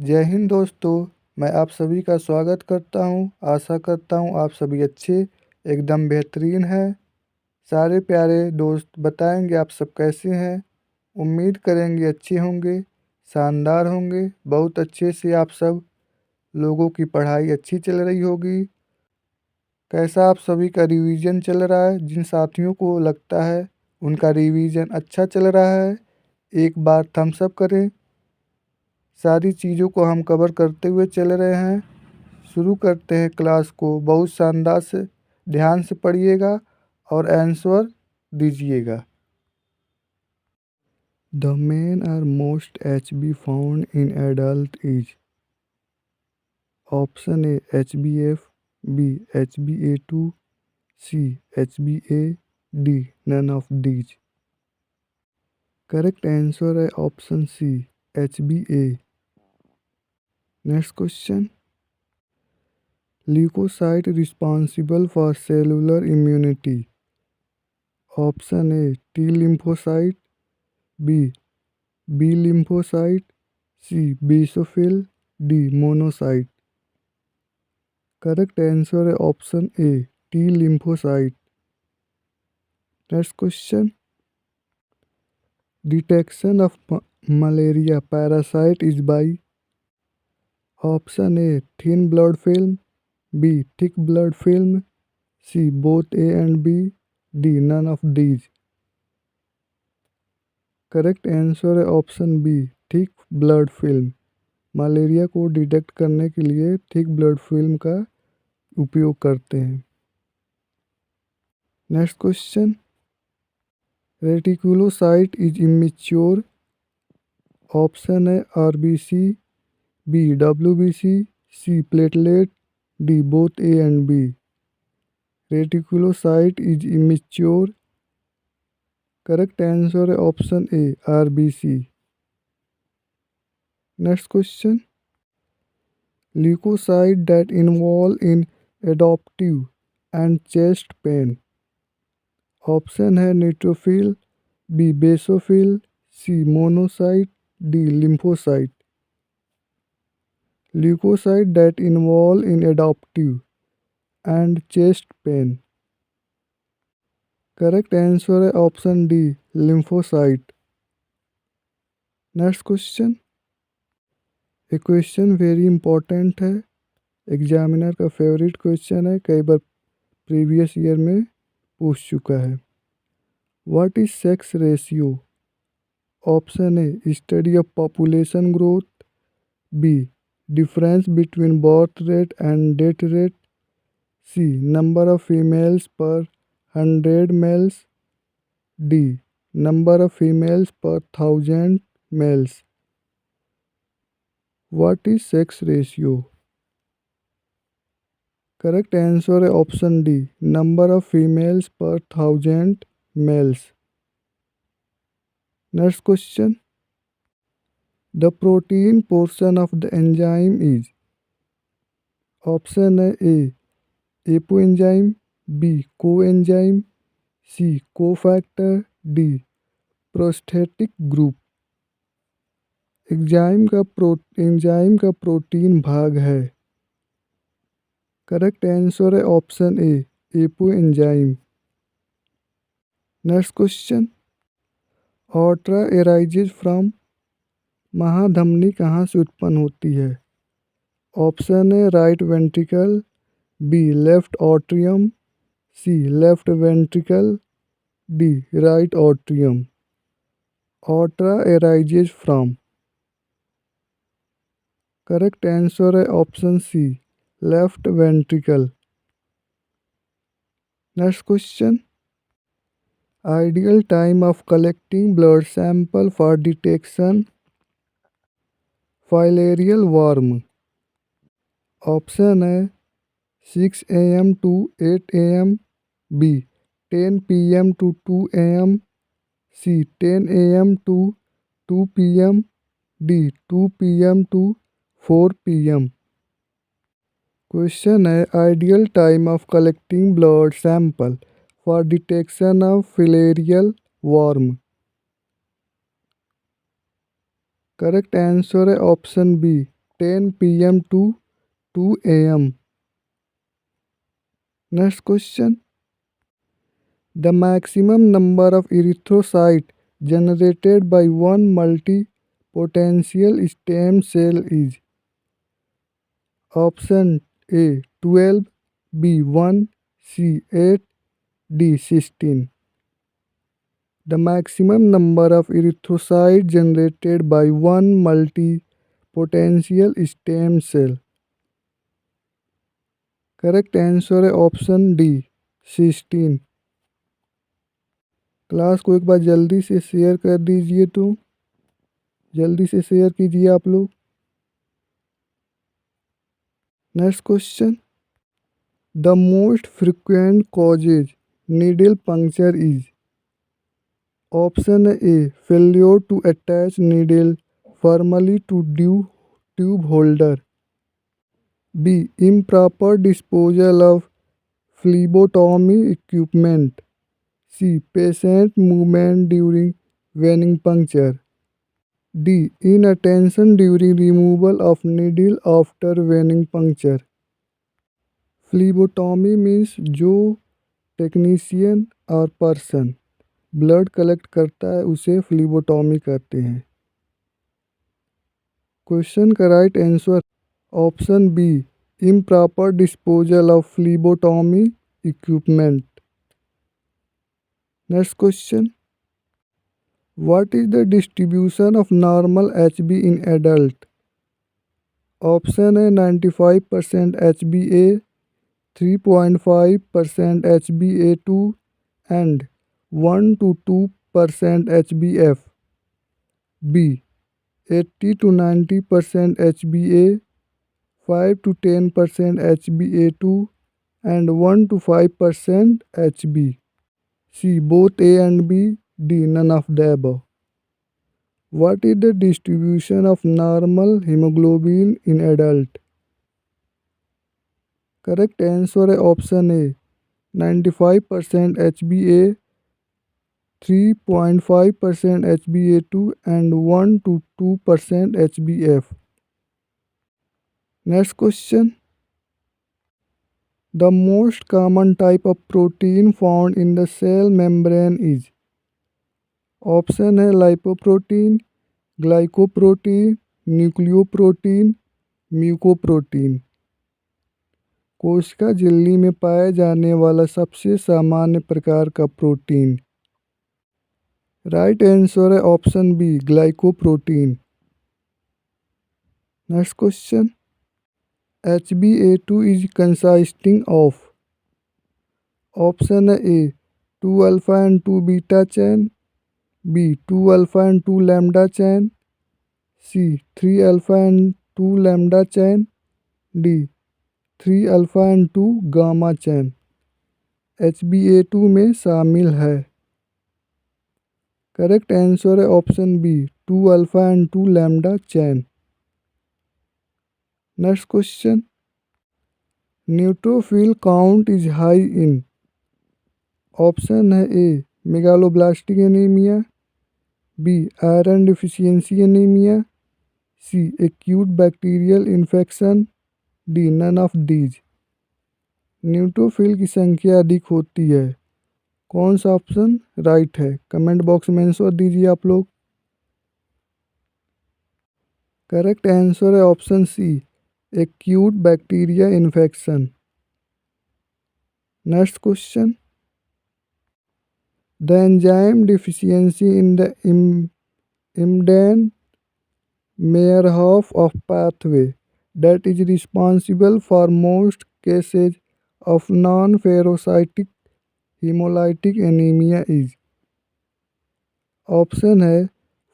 जय हिंद दोस्तों, मैं आप सभी का स्वागत करता हूं। आशा करता हूं आप सभी अच्छे एकदम बेहतरीन हैं। सारे प्यारे दोस्त बताएंगे आप सब कैसे हैं। उम्मीद करेंगे अच्छे होंगे, शानदार होंगे। बहुत अच्छे से आप सब लोगों की पढ़ाई अच्छी चल रही होगी। कैसा आप सभी का रिवीजन चल रहा है। जिन साथियों को लगता है उनका रिवीजन अच्छा चल रहा है, एक बार थम्स अप करें। सारी चीज़ों को हम कवर करते हुए चल रहे हैं। शुरू करते हैं क्लास को। बहुत शानदार से ध्यान से पढ़िएगा और आंसर दीजिएगा। The main or most HB found in adult is option A HbF, B HbA2, C HbA, D none of these. Correct answer है option C HbA। Next question. Leukocyte responsible for cellular immunity. Option A T lymphocyte, B lymphocyte, C basophil, D monocyte. Correct answer है option A T lymphocyte। Next question. Detection of malaria parasite is by. Option A thin blood film, B thick blood film, C both A and B, D none of these. Correct answer है option B thick blood film. Malaria को detect करने के लिए thick blood film का उपयोग करते हैं। Next question. Reticulocyte is immature. Option है RBC, B WBC, C platelet, D both A and B. Reticulocyte is immature. Correct answer है option A RBC। Next question. Leukocyte that involve in adaptive and chest pain. Option है neutrophil, B basophil, C monocyte, D lymphocyte. Leukocyte that involve in adaptive and chest pain. Correct answer है option D lymphocyte. Next question. ये question very important है, examiner का favourite question है, कई बार previous year में पूछ चुका है। What is sex ratio. Option A study of population growth, B difference between birth rate and death rate, C number of females per 100 males, D number of females per 1000 males. What is sex ratio. Correct answer है option D number of females per 1000 males. Next question. The protein portion of the enzyme is. Option है A apoenzyme, B coenzyme, C cofactor, D prosthetic group. Enzyme का protein भाग है। Correct answer है option A apoenzyme. Next question. Aorta arises from. महाधमनी कहाँ से उत्पन्न होती है। ऑप्शन है right ventricle, B left atrium, C left ventricle, D right atrium. Aorta arises from. Correct answer है option C left ventricle. Next question. Ideal time of collecting blood sample for detection filarial worm. Option है 6 AM to 8 AM, B 10 PM to 2 AM, C 10 AM to 2 PM, D 2 PM to 4 PM। Question है ideal time of collecting blood sample for detection of filarial worm. Correct answer है option B 10 p.m. to 2 a.m. Next question. The maximum number of erythrocytes generated by one multipotential stem cell is option A 12, B 1, C 8, D 16. The maximum number of erythrocytes generated by one multipotential stem cell. Correct answer है option D 16। Class को एक बार जल्दी से share कर दीजिए, तो जल्दी से शेयर कीजिए आप लोग। Next question. The most frequent causes needle puncture is option A failure to attach needle formally to tube holder, B improper disposal of phlebotomy equipment, C patient movement during vein puncture, D inattention during removal of needle after vein puncture। Phlebotomy means जो technician और person blood collect करता है उसे phlebotomy कहते हैं। Question का right answer option B improper disposal of phlebotomy equipment। Next question. What is the distribution of normal HB in adult? Option A 95% HbA, 3.5% HbA2 and 1 to 2% HbF, B 80 to 90% HbA, 5 to 10% HbA2 and 1 to 5% Hb, C both A and B, D none of the above। What is the distribution of normal hemoglobin in adult? Correct answer है option A 95% HbA, 3.5% HbA2 and 1 to 2% HbF। Next question. The most common type of protein found in the cell membrane is option है lipoprotein, glycoprotein, nucleoprotein, mucoprotein. कोशिका झिल्ली में पाए जाने वाला सबसे सामान्य प्रकार का प्रोटीन। राइट आंसर है option B glycoprotein. Next question. HbA2 is consisting of option है A 2 alpha and 2 beta chain, B 2 alpha and 2 lambda chain, C 3 alpha and 2 lambda chain, D 3 alpha and 2 gamma chain. HbA2 में शामिल है। Correct answer है option B 2 alpha and 2 lambda chain. Next question. Neutrophil count is high in option है A megaloblastic anaemia, B iron deficiency anaemia, C acute bacterial infection, D none of these. Neutrophil की संख्या अधिक होती है, कौन सा ऑप्शन राइट है? कमेंट बॉक्स में आंसर दीजिए आप लोग। करेक्ट आंसर है option C acute bacteria infection. Next question. The enzyme deficiency in the Embden Meyerhoff of pathway that is responsible for most cases of non-phagocytic hemolytic anemia is option है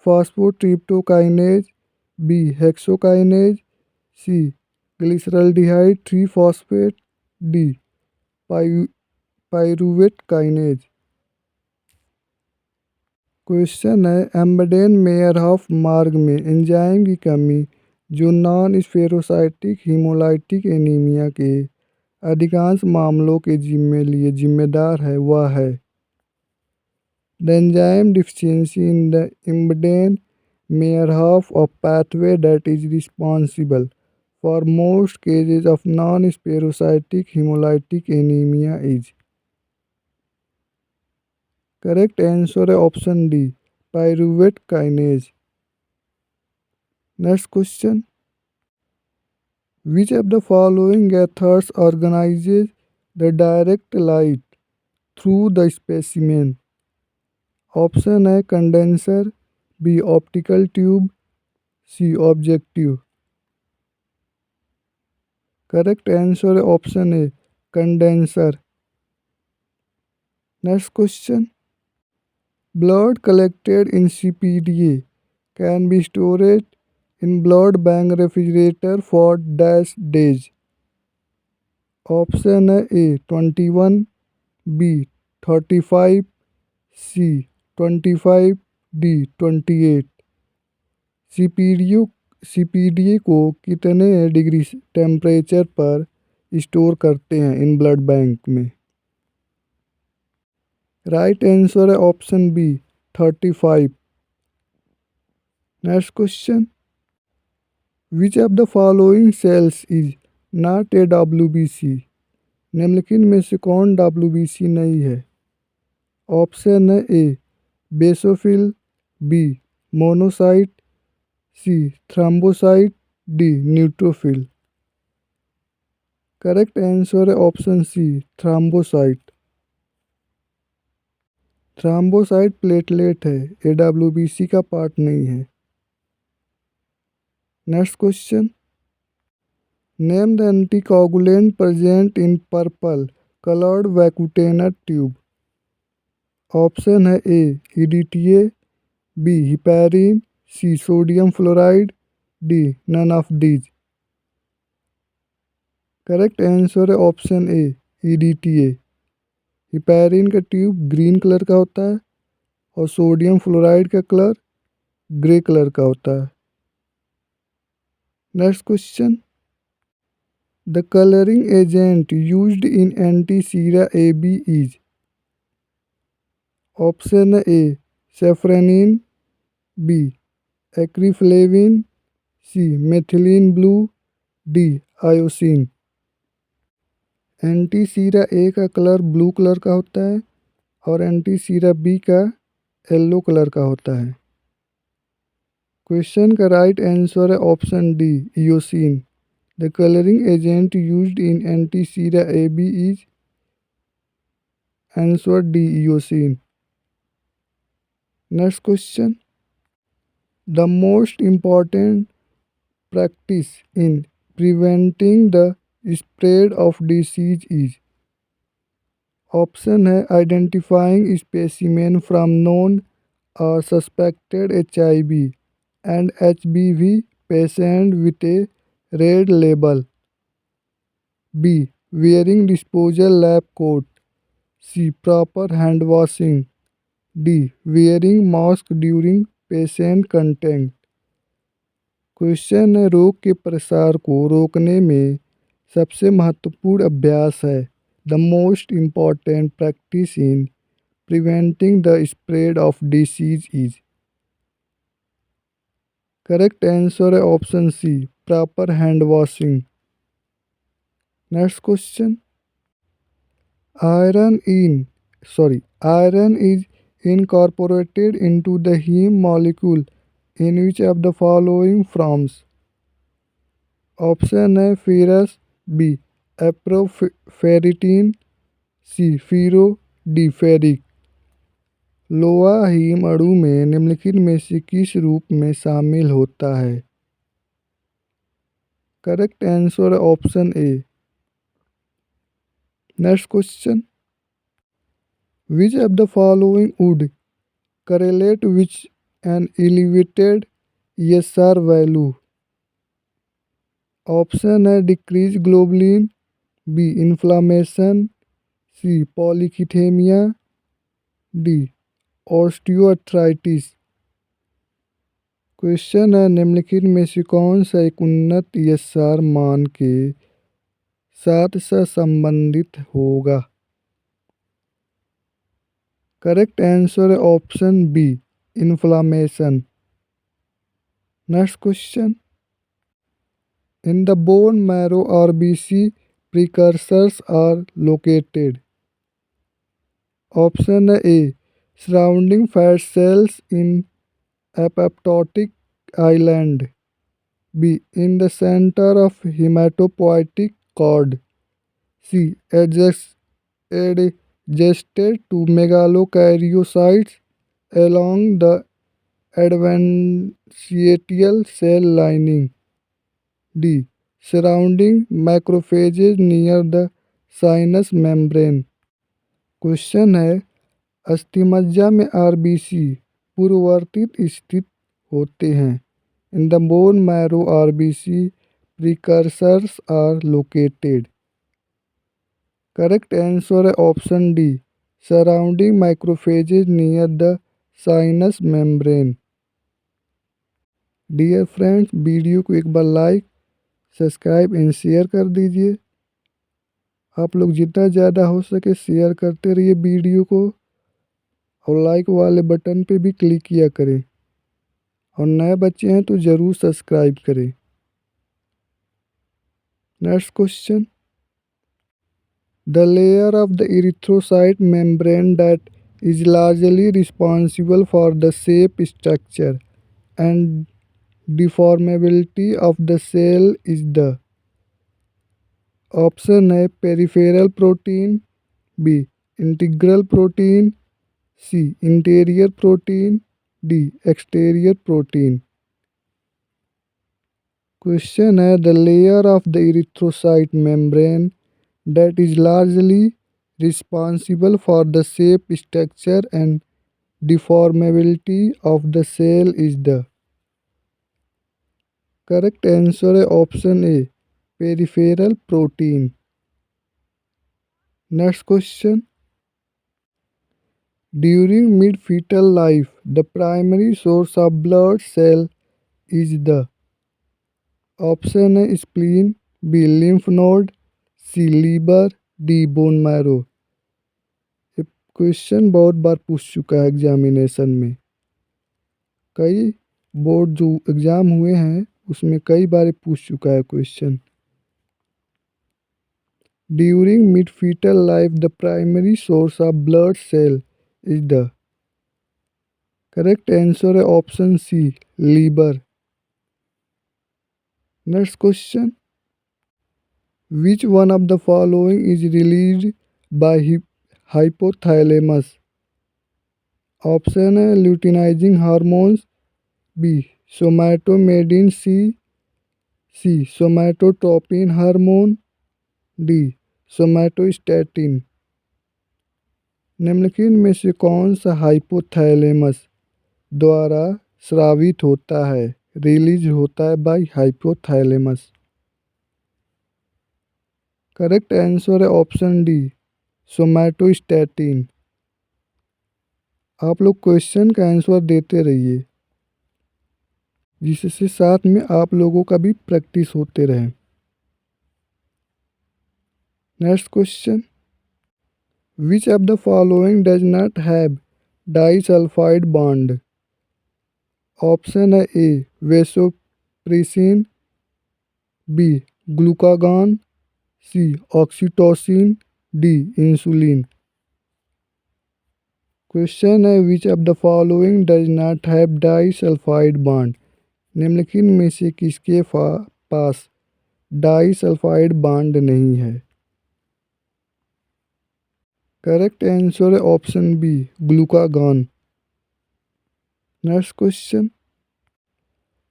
phosphofructokinase, B hexokinase, C glyceraldehyde 3 phosphate, D pyruvate kinase. Question है Embden मेयरहॉफ मार्ग में enzyme की कमी जो non स्फेरोसाइटिक haemolytic anaemia के अधिकांश मामलों के लिए जिम्मेदार है वह है। The enzyme deficiency in the Embden mere half of pathway that is responsible for most cases of non-spherocytic hemolytic anemia is. Correct answer है option D, pyruvate kinase. Next question. Which of the following methods organizes the direct light through the specimen? Option है condenser, B optical tube, C objective. Correct answer है option A, condenser. Next question. Blood collected in CPDA can be stored in blood bank refrigerator for dash days. Option है A 21, B 35, C 25, D 28. CPDA को कितने degree temperature पर store करते हैं in blood bank में? Right answer है option B 35. Next question. Which of the following cells is not a WBC? निम्नलिखित में से कौन डब्ल्यूबीसी नहीं है? ऑप्शन है A basophil, B monocyte, C thrombocyte, D neutrophil. Correct answer है option C thrombocyte. Thrombocyte platelet है, एडब्ल्यूबीसी का पार्ट नहीं है. Next question. Name the anticoagulant present in purple coloured vacutainer tube. Option है A EDTA, B heparin, C sodium fluoride, D none of these. Correct answer है option A EDTA. Heparin का tube green colour का होता है और सोडियम फ्लोराइड का कलर ग्रे कलर का होता है. Next question. The colouring agent used in anti-sera AB is. Option A safranin, B acriflavine, C methylene blue, D eosin. Anti-sera A का कलर ब्लू कलर का होता है और एंटी-सीरा बी का येलो कलर का होता है. क्वेश्चन का राइट आंसर है option D eosin. The colouring agent used in anti-sera AB is answer D eosin. Next question. The most important practice in preventing the spread of disease is. Option है identifying specimen from known और suspected HIV and HBV patient with a red label, B wearing disposal lab coat, C proper hand washing, D wearing mask during patient contact. Question है रोग के प्रसार को रोकने में सबसे महत्वपूर्ण अभ्यास है. The most important practice in preventing the spread of disease is. Correct answer है option C proper hand washing. Next question. Iron is incorporated into the heme molecule in which of the following forms? Option है ferrous, B एप्रोफेरिटीन, सी फीरो, D ferric. लोहा haem अणु में निम्नलिखित में से किस रूप में शामिल होता है? करेक्ट आंसर है option A. Next question. Which of the following would correlate with an elevated ESR value? Option है डिक्रीज ग्लोबुलिन, बी इन्फ्लामेशन, सी पॉलीकिथेमिया, डी ऑस्टियोआर्थराइटिस. क्वेश्चन है निम्नलिखित में से कौन सा एक उन्नत ESR मान के साथ संबंधित होगा? करेक्ट आंसर है option B inflammation. Next question. In the bone marrow, RBC precursors are located. Option A. Surrounding fat cells in apoptotic island. B. In the center of hematopoietic cord. C. Adjacent to megalokaryocytes along the adventiatial cell lining. D. Surrounding macrophages near the sinus membrane. Question है अस्थिमज्जा में RBC पूर्ववर्तित स्थित होते हैं. In the bone marrow RBC precursors are located. Correct answer है option D, surrounding macrophages near the sinus membrane. Dear friends, video को एक बार लाइक, सब्सक्राइब एंड शेयर कर दीजिए. आप लोग जितना ज़्यादा हो सके शेयर करते रहिए वीडियो को, और लाइक वाले बटन पे भी क्लिक किया करें, और नए बच्चे हैं तो ज़रूर सब्सक्राइब करें. Next question. The layer of the erythrocyte membrane that is largely responsible for the shape, structure, and deformability of the cell is the. Option है peripheral protein, B. Integral protein, C. Interior protein, D. Exterior protein. Question है the layer of the erythrocyte membrane that is largely responsible for the shape, structure, and deformability of the cell is the. Correct answer है option A, peripheral protein. Next question. During mid-fetal life, the primary source of blood cell is the. Option है spleen, B. lymph node, C. liver, D. bone marrow. Question बहुत बार पूछ चुका है examination में. कई board जो exam हुए हैं उसमें कई बार पूछ चुका है question. During mid foetal life the primary source of blood cell is the. Correct answer है option C, liver. Next question. Which one of the following is released by hypothalamus. Option है luteinising hormones, B. Somatomedin, C. Somatotropin hormone, D. Somatostatin. निम्नलिखित में से कौन सा hypothalamus द्वारा स्रावित होता है, रिलीज होता है बाय हाइपोथैलेमस. करेक्ट आंसर है ऑप्शन डी, सोमैटोस्टैटिन. आप लोग क्वेश्चन का आंसर देते रहिए जिससे साथ में आप लोगों का भी प्रैक्टिस होते रहे. Next question. Which of the following does not have disulphide bond. Option है A, vasopressin, B. Glucagon, C. Oxytocin, D. Insulin. Question है which of the following does not have disulphide bond. निम्नलिखित में से किसके पास disulphide bond नहीं है. Correct answer है option B, glucagon. Next question.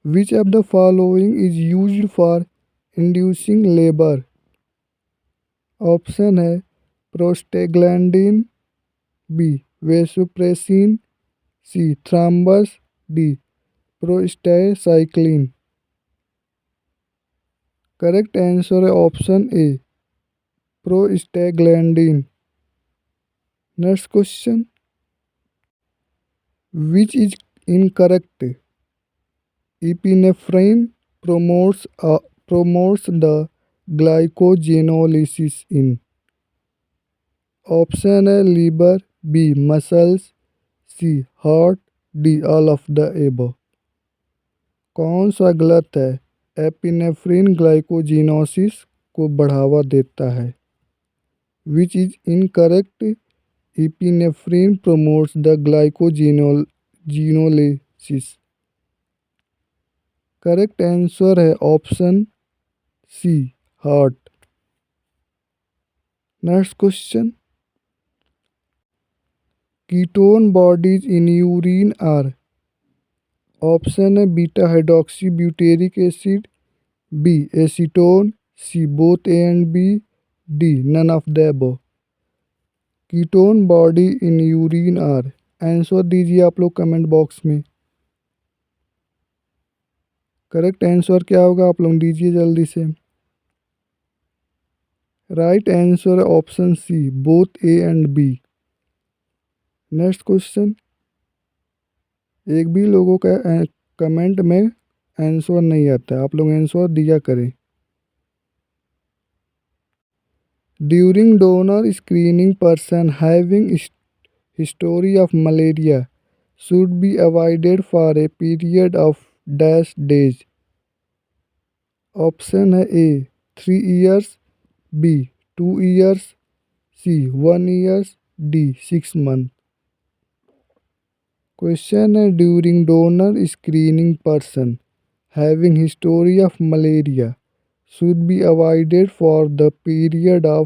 Which of the following is used for inducing labour. Option है prostaglandin, B. Vasopressin, C. Thrombus, D. Prostacyclin. Correct answer है option A, prostaglandin. Next question. Which is incorrect. Epinephrine promotes the glycogenolysis in. Option है liver, B. Muscles, C. Heart, D. All of the above. कौन सा गलत है? Epinephrine ग्लाइकोजिनोसिस को बढ़ावा देता है। Which is incorrect? Epinephrine promotes the glycogenolysis। Correct answer है option C, heart. Next question, ketone bodies in urine are. Option है beta hydroxy butyric acid, B acetone, C both A and B, D none of the above. Ketone body in urine are, answer दीजिए आप लोग comment box में। Correct answer क्या होगा आप लोग दीजिए जल्दी से। राइट आंसर है option C, both A and B. Next question, एक भी लोगों का कमेंट में आंसर नहीं आता है, आप लोग आंसर दिया करें। During donor screening person having history of malaria should be avoided for a period of dash days। Option है A 3 years, B 2 years, C 1 year, D 6 month। Question है during donor screening person having history of malaria should be avoided for the period of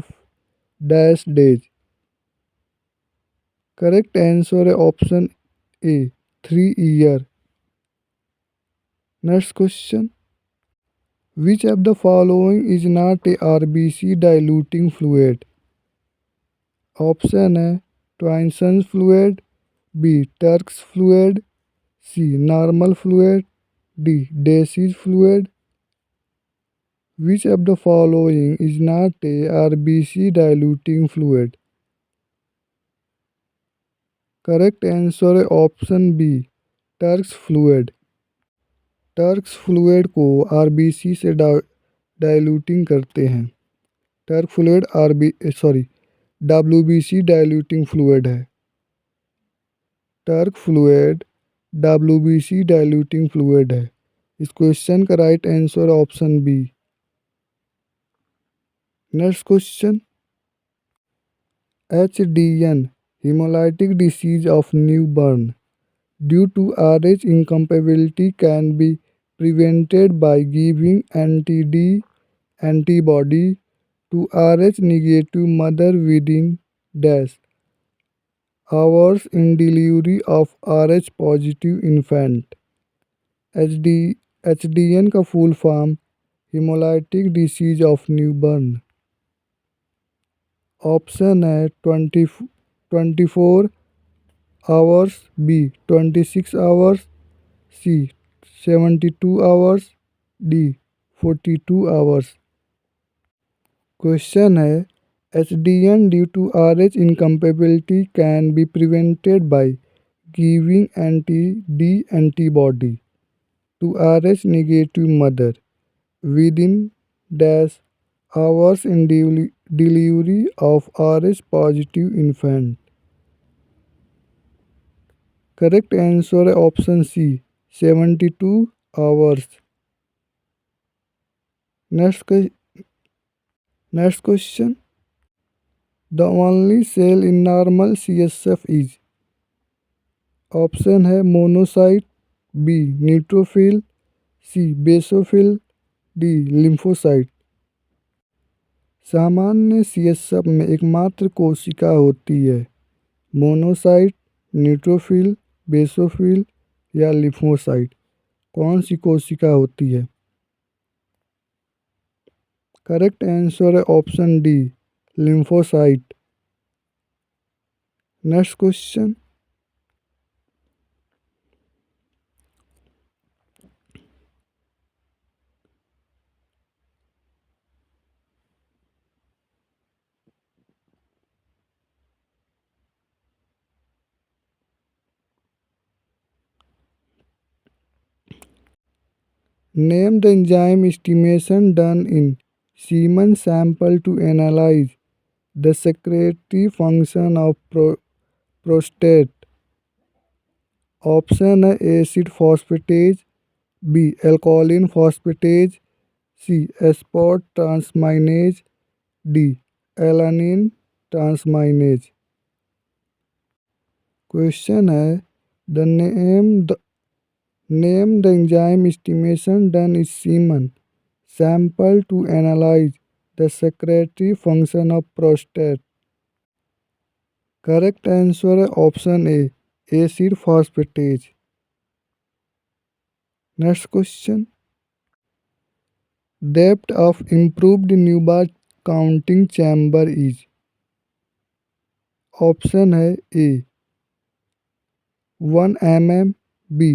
dash days। Correct answer है option A 3 year। Next question, which of the following is not a RBC diluting fluid. Option है Toisson's fluid, B Turk's fluid, C normal fluid, D Dacie's fluid. Which of the following is not a RBC diluting fluid. Correct answer है option B Turk's fluid. Turk's fluid को RBC से diluting करते हैं। Turk fluid WBC diluting fluid है। Turk fluid WBC diluting fluid है। इस question का right answer option B. Next question, HDN hemolytic disease of newborn due to RH incompatibility can be prevented by giving anti-D antibody to RH negative mother within dash hours in delivery of RH positive infant। HDN का full form hemolytic disease of newborn। Option है 24 hours, B 26 hours, C 72 hours, D 42 hours। Question है HDN due to RH incompatibility can be prevented by giving anti-D antibody to RH negative mother within dash hours in delivery of RH positive infant। Correct answer है option C 72 hours। Next question, the only cell in normal CSF is. Option है monocyte, B neutrophil, C basophil, D lymphocyte. सामान्य CSF में एकमात्र कोशिका होती है monocyte, neutrophil, basophil या lymphocyte. कौन सी कोशिका होती है? करेक्ट आंसर है option D lymphocyte. Next question, name the enzyme estimation done in semen sample to analyze the secretory function of prostate। Option है acid phosphatase, B alkaline phosphatase, C aspartate transaminase, D alanine transaminase. Question है the enzyme estimation done is semen sample to analyze the secretory function of prostate। Correct answer है option A acid phosphatase. Next question, depth of improved Neubauer counting chamber is. Option है A 1 mm, B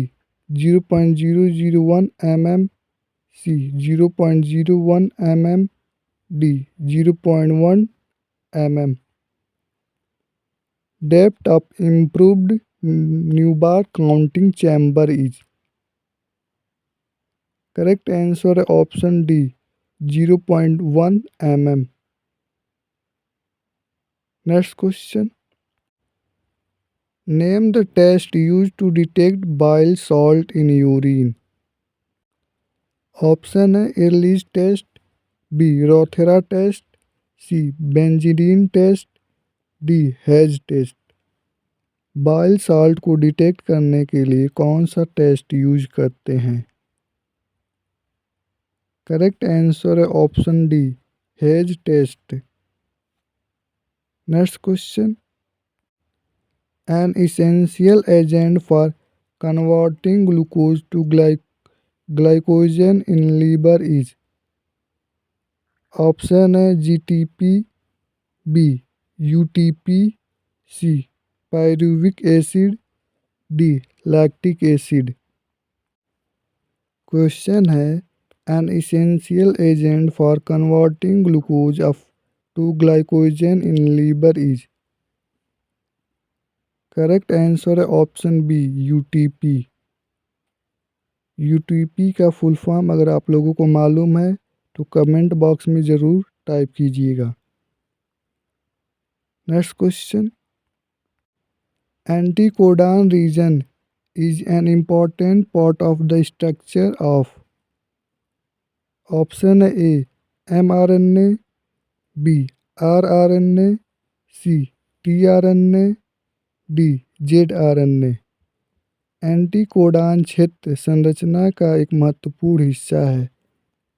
0.001 mm, C 0.01 mm, D 0.1 mm। Depth of improved Neubauer counting chamber is. Correct answer है option D 0.1 mm। Next question, name the test use to detect bile salt in urine. Option है Ehrlich's test, B Rothera test, C benzidine test, D Hay's test. Bile salt को detect करने के लिए कौन सा test use करते हैं। Correct answer है option D Hay's test. Next question, an essential agent for converting glucose to glycogen in liver is. Option है GTP, B UTP, C pyruvic acid, D lactic acid. Question है an essential agent for converting glucose to glycogen in liver is. Correct answer है option B UTP. UTP का full form अगर आप लोगों को मालूम है तो कमेंट बॉक्स में ज़रूर टाइप कीजिएगा। Next question, anticodon region is an important part of the structure of. Option है A mRNA, B rRNA, C tRNA, D zRNA। Anticodon क्षेत्र संरचना का एक महत्वपूर्ण हिस्सा है।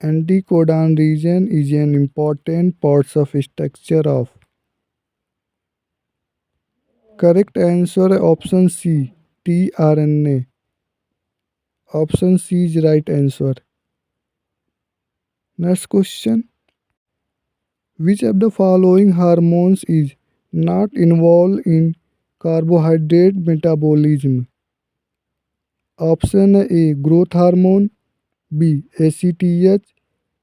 Anticodon region is an important parts of structure of. Correct answer है option C tRNA। Option C is right answer. Next question, which of the following hormones is not involve in carbohydrate metabolism. Option है a growth hormone, B ACTH,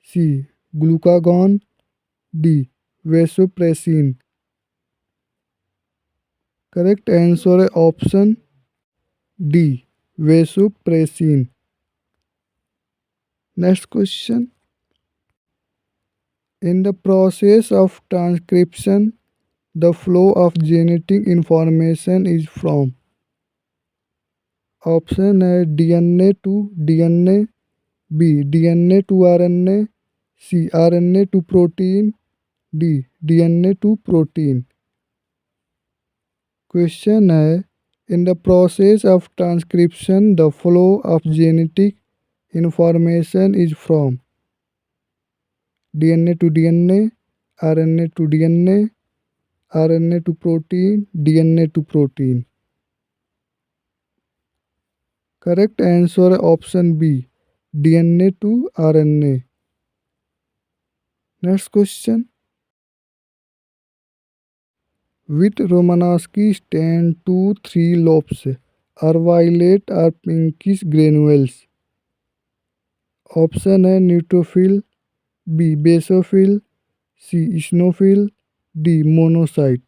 C glucagon, D vasopressin. Correct answer है option D vasopressin. Next question, in the process of transcription the flow of genetic information is from. Option है DNA to DNA, B DNA to RNA, C RNA to protein, D DNA to protein. Question है in the process of transcription the flow of genetic information is from. DNA to DNA, RNA to DNA, RNA to protein, DNA to protein. Correct answer है option B DNA to RNA। Next question, with Romanowski stand 2-3 lobes are violet or pinkish granules। Option है neutrophil, B basophil, C eosinophil, D monocyte.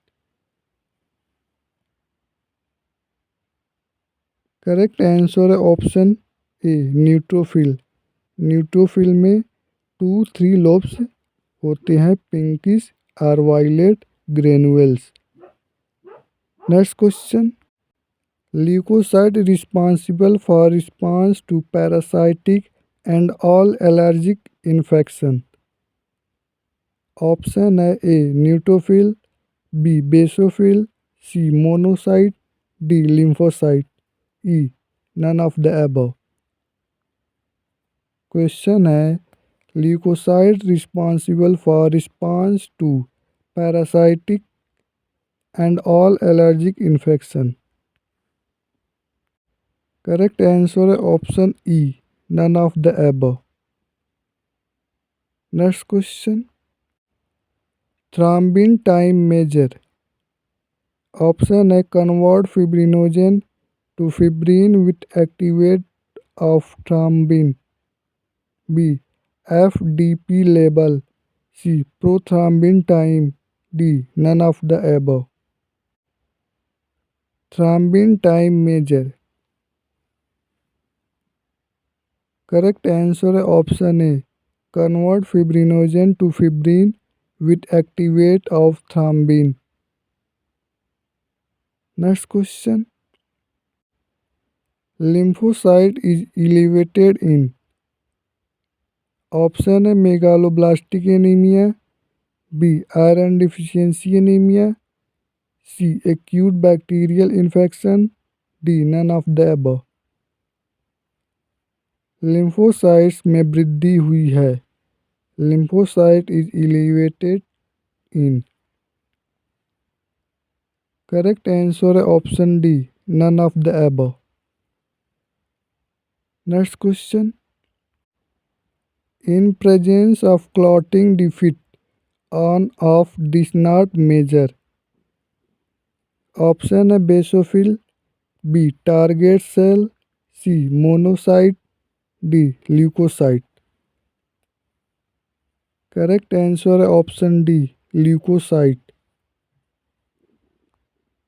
Correct answer है option A neutrophil. Neutrophil में 2-3 lobes होते हैं pinkish और violet granules. Next question, Leukocyte responsible for response to parasitic and all allergic infection. Option है A neutrophil, B basophil, C monocyte, D lymphocyte, E none of the above. Question है leukocyte responsible for response to parasitic and all allergic infection. Correct answer है option E none of the above. Next question, thrombin time measure. Option है convert fibrinogen to fibrin with activate of thrombin, B FDP लेबल, C prothrombin time, D none of the above. Thrombin time measure. Correct answer है option A convert fibrinogen to fibrin with activate of thrombin। Next question, lymphocyte is elevated in। Option है megaloblastic anaemia, B iron deficiency anaemia, C acute bacterial infection, D none of the above. Lymphocytes में वृद्धि हुई है। Lymphocyte is elevated in. Correct answer है option D none of the above. Next question, in presence of clotting defect on of this not measure. Option है basophil, B target cell, C monocyte, D leukocyte. Correct answer है option D leukocyte.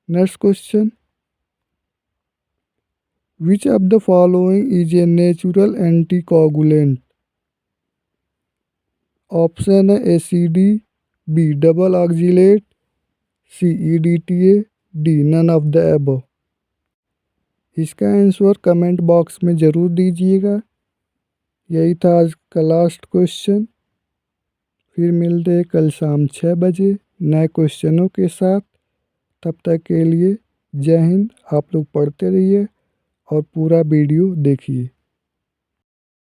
Next question, which of the following is a natural anticoagulant. Option है ACD, B double oxalate, C EDTA, D none of the above. इसका answer comment box में ज़रूर दीजिएगा। यही था आज का लास्ट क्वेश्चन। फिर मिलते हैं कल शाम 6 बजे नए क्वेश्चनों के साथ। तब तक के लिए जय हिंद। आप लोग पढ़ते रहिए और पूरा वीडियो देखिए।